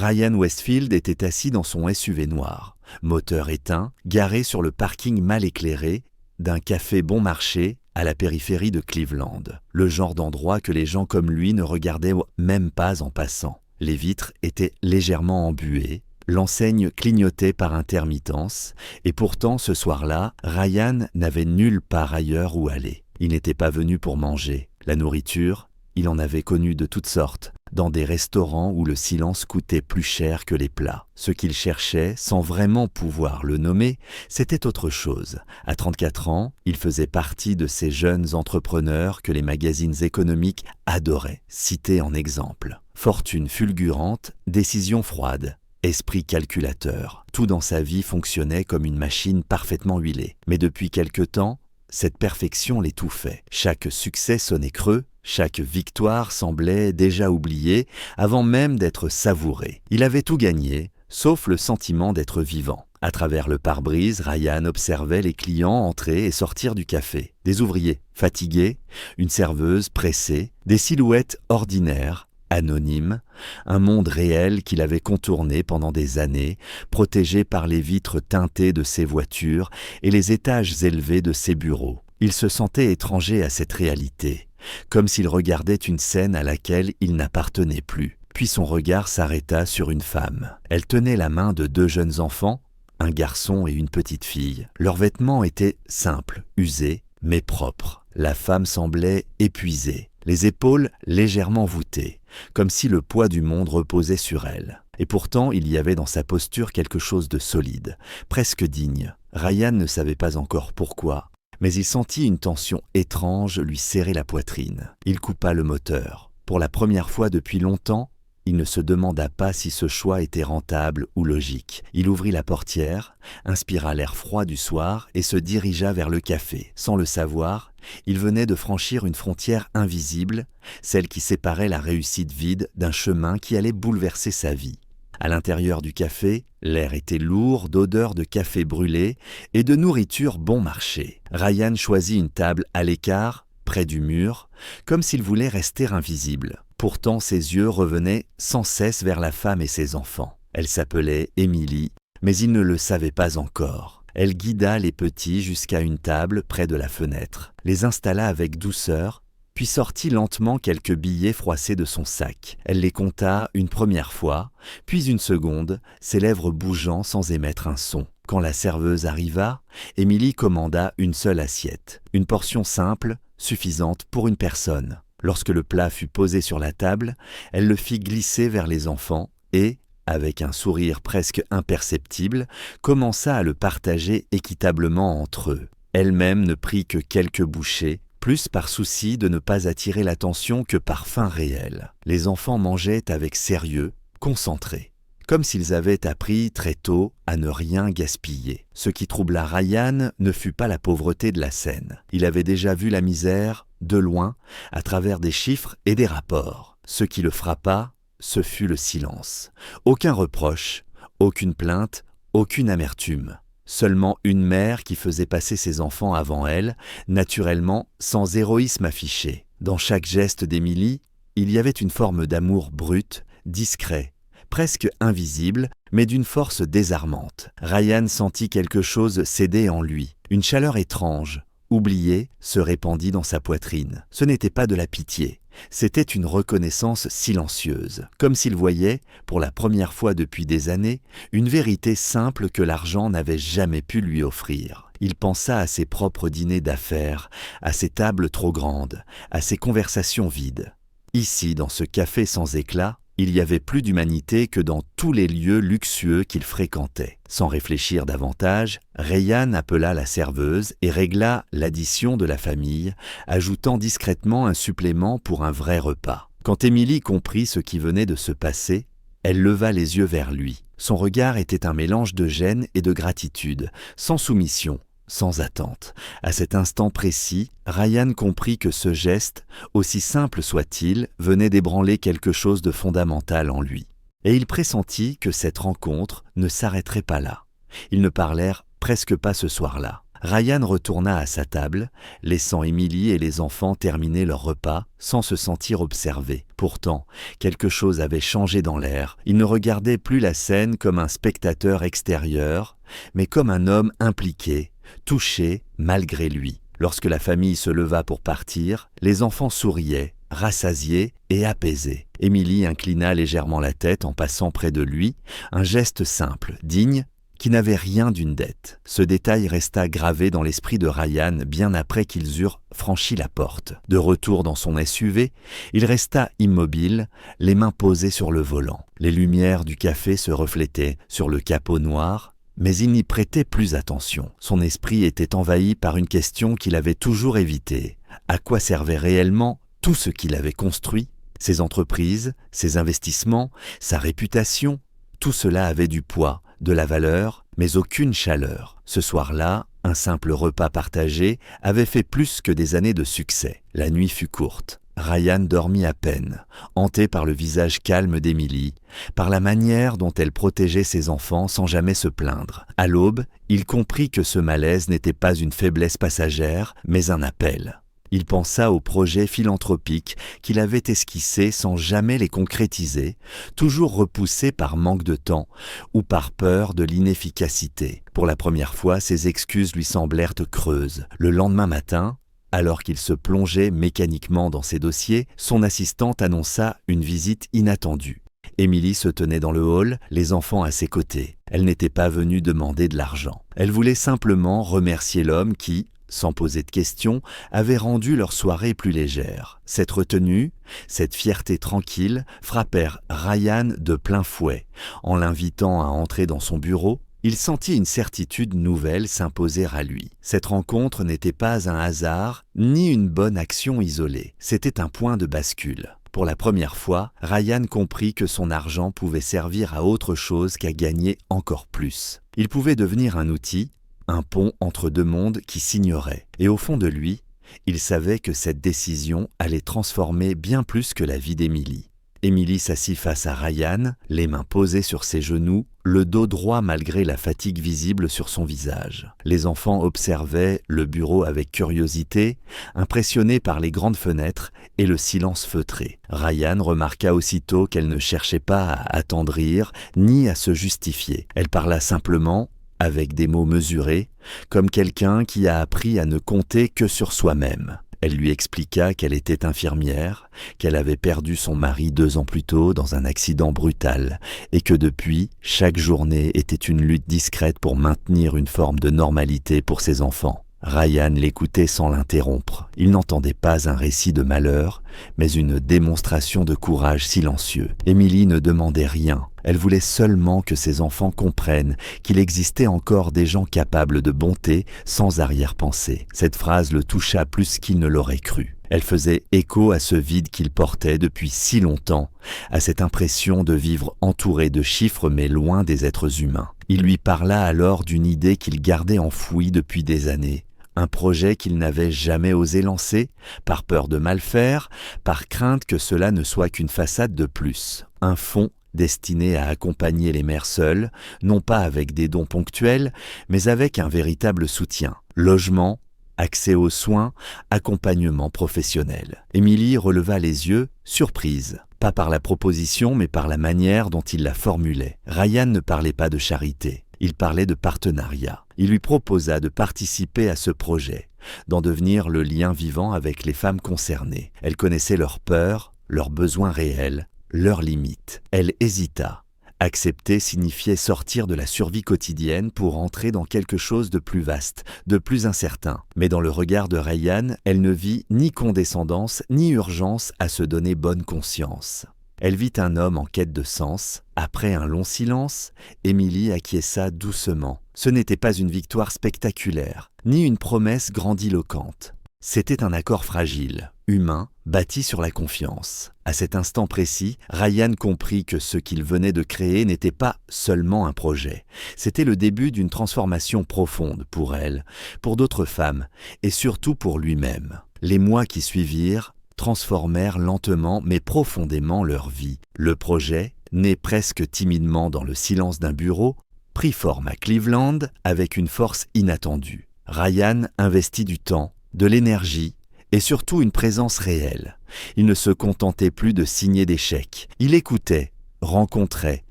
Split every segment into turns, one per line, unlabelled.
Ryan Westfield était assis dans son SUV noir, moteur éteint, garé sur le parking mal éclairé d'un café bon marché à la périphérie de Cleveland. Le genre d'endroit que les gens comme lui ne regardaient même pas en passant. Les vitres étaient légèrement embuées, l'enseigne clignotait par intermittence, et pourtant ce soir-là, Ryan n'avait nulle part ailleurs où aller. Il n'était pas venu pour manger. La nourriture, il en avait connu de toutes sortes, dans des restaurants où le silence coûtait plus cher que les plats. Ce qu'il cherchait, sans vraiment pouvoir le nommer, c'était autre chose. À 34 ans, il faisait partie de ces jeunes entrepreneurs que les magazines économiques adoraient, cités en exemple. Fortune fulgurante, décision froide, esprit calculateur. Tout dans sa vie fonctionnait comme une machine parfaitement huilée. Mais depuis quelque temps, cette perfection l'étouffait. Chaque succès sonnait creux, chaque victoire semblait déjà oubliée avant même d'être savourée. Il avait tout gagné, sauf le sentiment d'être vivant. À travers le pare-brise, Ryan observait les clients entrer et sortir du café. Des ouvriers fatigués, une serveuse pressée, des silhouettes ordinaires, anonymes, un monde réel qu'il avait contourné pendant des années, protégé par les vitres teintées de ses voitures et les étages élevés de ses bureaux. Il se sentait étranger à cette réalité, comme s'il regardait une scène à laquelle il n'appartenait plus. Puis son regard s'arrêta sur une femme. Elle tenait la main de 2 jeunes enfants, un garçon et une petite fille. Leurs vêtements étaient simples, usés, mais propres. La femme semblait épuisée, les épaules légèrement voûtées, comme si le poids du monde reposait sur elle. Et pourtant, il y avait dans sa posture quelque chose de solide, presque digne. Ryan ne savait pas encore pourquoi, mais il sentit une tension étrange lui serrer la poitrine. Il coupa le moteur. Pour la première fois depuis longtemps, il ne se demanda pas si ce choix était rentable ou logique. Il ouvrit la portière, inspira l'air froid du soir et se dirigea vers le café. Sans le savoir, il venait de franchir une frontière invisible, celle qui séparait la réussite vide d'un chemin qui allait bouleverser sa vie. À l'intérieur du café, l'air était lourd d'odeurs de café brûlé et de nourriture bon marché. Ryan choisit une table à l'écart, près du mur, comme s'il voulait rester invisible. Pourtant, ses yeux revenaient sans cesse vers la femme et ses enfants. Elle s'appelait Emily, mais il ne le savait pas encore. Elle guida les petits jusqu'à une table près de la fenêtre, les installa avec douceur, puis sortit lentement quelques billets froissés de son sac. Elle les compta une première fois, puis une seconde, ses lèvres bougeant sans émettre un son. Quand la serveuse arriva, Émilie commanda une seule assiette, une portion simple, suffisante pour une personne. Lorsque le plat fut posé sur la table, elle le fit glisser vers les enfants et, avec un sourire presque imperceptible, commença à le partager équitablement entre eux. Elle-même ne prit que quelques bouchées, plus par souci de ne pas attirer l'attention que par faim réelle. Les enfants mangeaient avec sérieux, concentrés, comme s'ils avaient appris très tôt à ne rien gaspiller. Ce qui troubla Ryan ne fut pas la pauvreté de la scène. Il avait déjà vu la misère, de loin, à travers des chiffres et des rapports. Ce qui le frappa, ce fut le silence. Aucun reproche, aucune plainte, aucune amertume. Seulement une mère qui faisait passer ses enfants avant elle, naturellement sans héroïsme affiché. Dans chaque geste d'Émilie, il y avait une forme d'amour brut, discret, presque invisible, mais d'une force désarmante. Ryan sentit quelque chose céder en lui. Une chaleur étrange, oubliée, se répandit dans sa poitrine. Ce n'était pas de la pitié, c'était une reconnaissance silencieuse, comme s'il voyait, pour la première fois depuis des années, une vérité simple que l'argent n'avait jamais pu lui offrir. Il pensa à ses propres dîners d'affaires, à ses tables trop grandes, à ses conversations vides. Ici, dans ce café sans éclat, il y avait plus d'humanité que dans tous les lieux luxueux qu'il fréquentait. Sans réfléchir davantage, Ryan appela la serveuse et régla l'addition de la famille, ajoutant discrètement un supplément pour un vrai repas. Quand Émilie comprit ce qui venait de se passer, elle leva les yeux vers lui. Son regard était un mélange de gêne et de gratitude, sans soumission, sans attente. À cet instant précis, Ryan comprit que ce geste, aussi simple soit-il, venait d'ébranler quelque chose de fondamental en lui. Et il pressentit que cette rencontre ne s'arrêterait pas là. Ils ne parlèrent presque pas ce soir-là. Ryan retourna à sa table, laissant Emily et les enfants terminer leur repas sans se sentir observés. Pourtant, quelque chose avait changé dans l'air. Il ne regardait plus la scène comme un spectateur extérieur, mais comme un homme impliqué, touché malgré lui. Lorsque la famille se leva pour partir, les enfants souriaient, rassasiés et apaisés. Emily inclina légèrement la tête en passant près de lui, un geste simple, digne, qui n'avait rien d'une dette. Ce détail resta gravé dans l'esprit de Ryan bien après qu'ils eurent franchi la porte. De retour dans son SUV, il resta immobile, les mains posées sur le volant. Les lumières du café se reflétaient sur le capot noir, mais il n'y prêtait plus attention. Son esprit était envahi par une question qu'il avait toujours évitée. À quoi servait réellement tout ce qu'il avait construit? Ses entreprises, ses investissements, sa réputation, tout cela avait du poids, de la valeur, mais aucune chaleur. Ce soir-là, un simple repas partagé avait fait plus que des années de succès. La nuit fut courte. Ryan dormit à peine, hanté par le visage calme d'Emily, par la manière dont elle protégeait ses enfants sans jamais se plaindre. À l'aube, il comprit que ce malaise n'était pas une faiblesse passagère, mais un appel. Il pensa aux projets philanthropiques qu'il avait esquissés sans jamais les concrétiser, toujours repoussés par manque de temps ou par peur de l'inefficacité. Pour la première fois, ses excuses lui semblèrent creuses. Le lendemain matin, alors qu'il se plongeait mécaniquement dans ses dossiers, son assistante annonça une visite inattendue. Emily se tenait dans le hall, les enfants à ses côtés. Elle n'était pas venue demander de l'argent. Elle voulait simplement remercier l'homme qui, sans poser de questions, avait rendu leur soirée plus légère. Cette retenue, cette fierté tranquille, frappèrent Ryan de plein fouet. En l'invitant à entrer dans son bureau, il sentit une certitude nouvelle s'imposer à lui. Cette rencontre n'était pas un hasard, ni une bonne action isolée. C'était un point de bascule. Pour la première fois, Ryan comprit que son argent pouvait servir à autre chose qu'à gagner encore plus. Il pouvait devenir un outil, un pont entre deux mondes qui s'ignoraient. Et au fond de lui, il savait que cette décision allait transformer bien plus que la vie d'Emily. Emily s'assit face à Ryan, les mains posées sur ses genoux, le dos droit malgré la fatigue visible sur son visage. Les enfants observaient le bureau avec curiosité, impressionnés par les grandes fenêtres et le silence feutré. Ryan remarqua aussitôt qu'elle ne cherchait pas à attendrir ni à se justifier. Elle parla simplement, avec des mots mesurés, comme quelqu'un qui a appris à ne compter que sur soi-même. Elle lui expliqua qu'elle était infirmière, qu'elle avait perdu son mari 2 ans plus tôt dans un accident brutal et que depuis, chaque journée était une lutte discrète pour maintenir une forme de normalité pour ses enfants. Ryan l'écoutait sans l'interrompre. Il n'entendait pas un récit de malheur, mais une démonstration de courage silencieux. Emily ne demandait rien. Elle voulait seulement que ses enfants comprennent qu'il existait encore des gens capables de bonté sans arrière-pensée. Cette phrase le toucha plus qu'il ne l'aurait cru. Elle faisait écho à ce vide qu'il portait depuis si longtemps, à cette impression de vivre entouré de chiffres mais loin des êtres humains. Il lui parla alors d'une idée qu'il gardait enfouie depuis des années. Un projet qu'il n'avait jamais osé lancer, par peur de mal faire, par crainte que cela ne soit qu'une façade de plus. Un fonds destiné à accompagner les mères seules, non pas avec des dons ponctuels, mais avec un véritable soutien. Logement, accès aux soins, accompagnement professionnel. Emily releva les yeux, surprise. Pas par la proposition, mais par la manière dont il la formulait. Ryan ne parlait pas de charité. Il parlait de partenariat. Il lui proposa de participer à ce projet, d'en devenir le lien vivant avec les femmes concernées. Elle connaissait leurs peurs, leurs besoins réels, leurs limites. Elle hésita. Accepter signifiait sortir de la survie quotidienne pour entrer dans quelque chose de plus vaste, de plus incertain. Mais dans le regard de Ryan, elle ne vit ni condescendance ni urgence à se donner bonne conscience. Elle vit un homme en quête de sens. Après un long silence, Emily acquiesça doucement. Ce n'était pas une victoire spectaculaire, ni une promesse grandiloquente. C'était un accord fragile, humain, bâti sur la confiance. À cet instant précis, Ryan comprit que ce qu'il venait de créer n'était pas seulement un projet. C'était le début d'une transformation profonde pour elle, pour d'autres femmes, et surtout pour lui-même. Les mois qui suivirent transformèrent lentement mais profondément leur vie. Le projet, né presque timidement dans le silence d'un bureau, prit forme à Cleveland avec une force inattendue. Ryan investit du temps, de l'énergie et surtout une présence réelle. Il ne se contentait plus de signer des chèques. Il écoutait, rencontrait,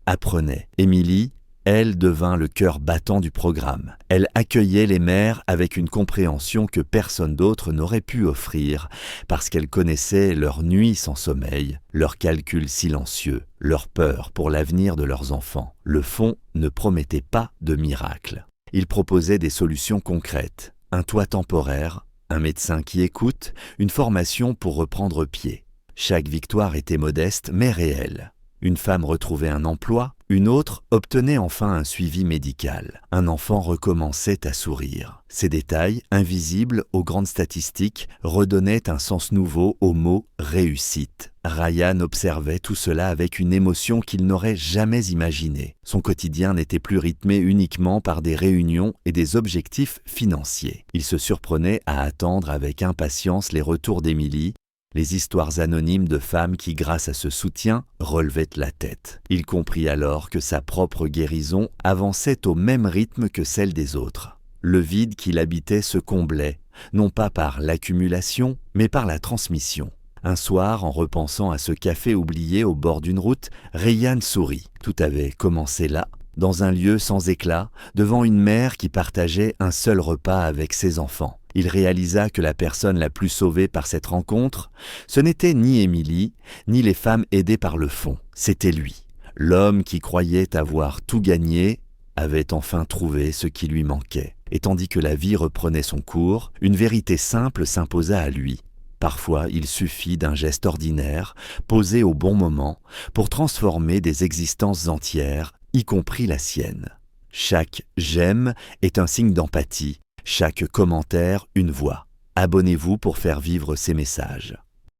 apprenait. Émilie, elle, devint le cœur battant du programme. Elle accueillait les mères avec une compréhension que personne d'autre n'aurait pu offrir, parce qu'elle connaissait leurs nuits sans sommeil, leurs calculs silencieux, leur peur pour l'avenir de leurs enfants. Le fonds ne promettait pas de miracle. Il proposait des solutions concrètes, un toit temporaire, un médecin qui écoute, une formation pour reprendre pied. Chaque victoire était modeste mais réelle. Une femme retrouvait un emploi, une autre obtenait enfin un suivi médical. Un enfant recommençait à sourire. Ces détails, invisibles aux grandes statistiques, redonnaient un sens nouveau au mot « réussite ». Ryan observait tout cela avec une émotion qu'il n'aurait jamais imaginée. Son quotidien n'était plus rythmé uniquement par des réunions et des objectifs financiers. Il se surprenait à attendre avec impatience les retours d'Émilie, les histoires anonymes de femmes qui, grâce à ce soutien, relevaient la tête. Il comprit alors que sa propre guérison avançait au même rythme que celle des autres. Le vide qu'il habitait se comblait, non pas par l'accumulation, mais par la transmission. Un soir, en repensant à ce café oublié au bord d'une route, Ryan sourit. Tout avait commencé là, dans un lieu sans éclat, devant une mère qui partageait un seul repas avec ses enfants. Il réalisa que la personne la plus sauvée par cette rencontre, ce n'était ni Émilie, ni les femmes aidées par le fonds. C'était lui. L'homme qui croyait avoir tout gagné avait enfin trouvé ce qui lui manquait. Et tandis que la vie reprenait son cours, une vérité simple s'imposa à lui. Parfois, il suffit d'un geste ordinaire, posé au bon moment, pour transformer des existences entières, y compris la sienne. Chaque « j'aime » est un signe d'empathie. Chaque commentaire, une voix. Abonnez-vous pour faire vivre ces messages.